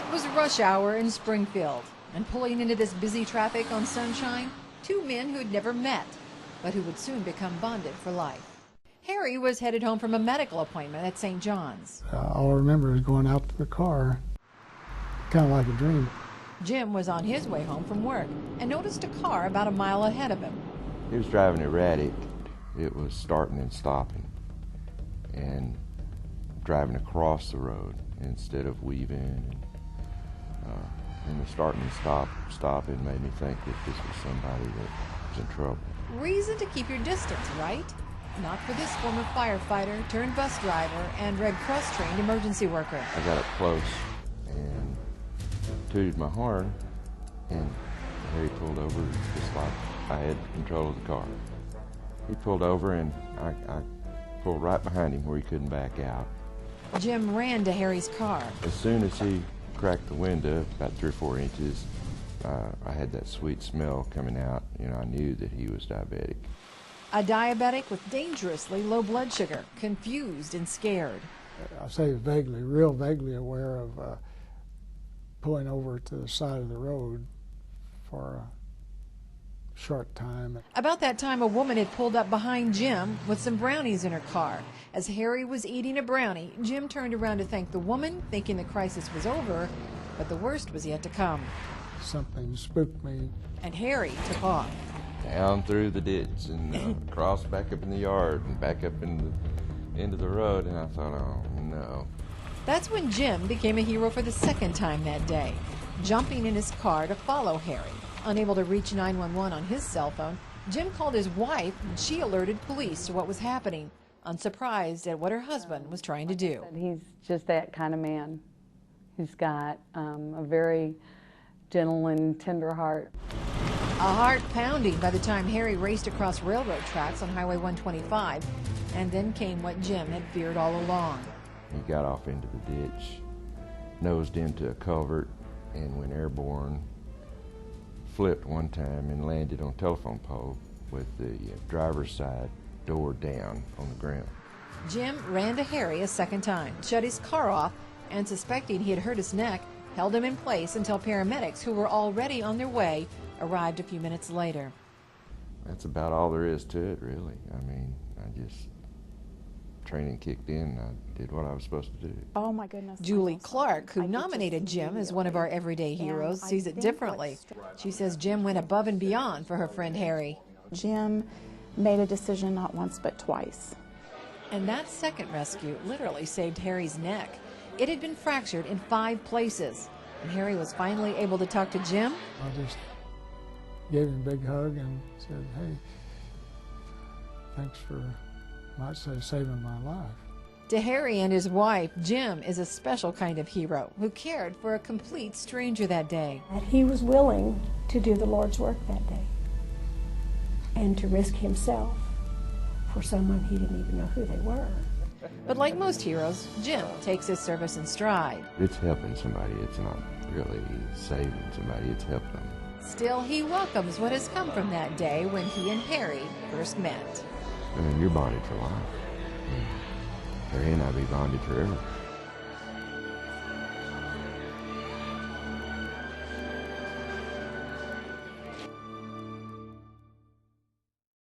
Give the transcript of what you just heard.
It was rush hour in Springfield, and pulling into this busy traffic on Sunshine, two men who had never met, but who would soon become bonded for life. Harry was headed home from a medical appointment at St. John's. All I remember is going out to the car, kind of like a dream. Jim was on his way home from work and noticed a car about a mile ahead of him. He was driving erratic. It was starting and stopping, and driving across the road instead of weaving. And the starting and stopping made me think that this was somebody that was in trouble. Reason to keep your distance, right? Not for this former firefighter turned bus driver and Red Cross trained emergency worker. I got up close and tooted my horn, and Harry pulled over just like I had control of the car. He pulled over, and I pulled right behind him where he couldn't back out. Jim ran to Harry's car. As soon as he cracked the window about 3 or 4 inches, I had that sweet smell coming out. You know, I knew that he was diabetic. A diabetic with dangerously low blood sugar, confused and scared. I say vaguely, real vaguely aware of pulling over to the side of the road for a short time. About that time, a woman had pulled up behind Jim with some brownies in her car. As Harry was eating a brownie, Jim turned around to thank the woman, thinking the crisis was over, but the worst was yet to come. Something spooked me. And Harry took off. Down through the ditch and across back up in the yard and back up into the road, and I thought, oh no. That's when Jim became a hero for the second time that day, jumping in his car to follow Harry. Unable to reach 911 on his cell phone, Jim called his wife and she alerted police to what was happening, unsurprised at what her husband was trying to do. He's just that kind of man. He's got a very gentle and tender heart. A heart pounding by the time Harry raced across railroad tracks on Highway 125, and then came what Jim had feared all along. He got off into the ditch, nosed into a culvert, and went airborne, flipped one time and landed on a telephone pole with the driver's side door down on the ground. Jim ran to Harry a second time, shut his car off, and suspecting he had hurt his neck, held him in place until paramedics, who were already on their way, arrived a few minutes later. That's about all there is to it, really. I mean, training kicked in, I did what I was supposed to do. Oh my goodness. Julie Clark, who nominated Jim as one of our everyday heroes, sees it differently. She says Jim went above and beyond for her friend Harry. Jim made a decision not once but twice. And that second rescue literally saved Harry's neck. It had been fractured in 5 places, and Harry was finally able to talk to Jim. I just gave him a big hug and said, hey, thanks for, might say, saving my life. To Harry and his wife, Jim is a special kind of hero who cared for a complete stranger that day. That he was willing to do the Lord's work that day and to risk himself for someone he didn't even know who they were. But like most heroes, Jim takes his service in stride. It's helping somebody. It's not really saving somebody. It's helping them. Still, he welcomes what has come from that day when he and Harry first met. I mean, you're bonded for life. Harry and I be bonded forever.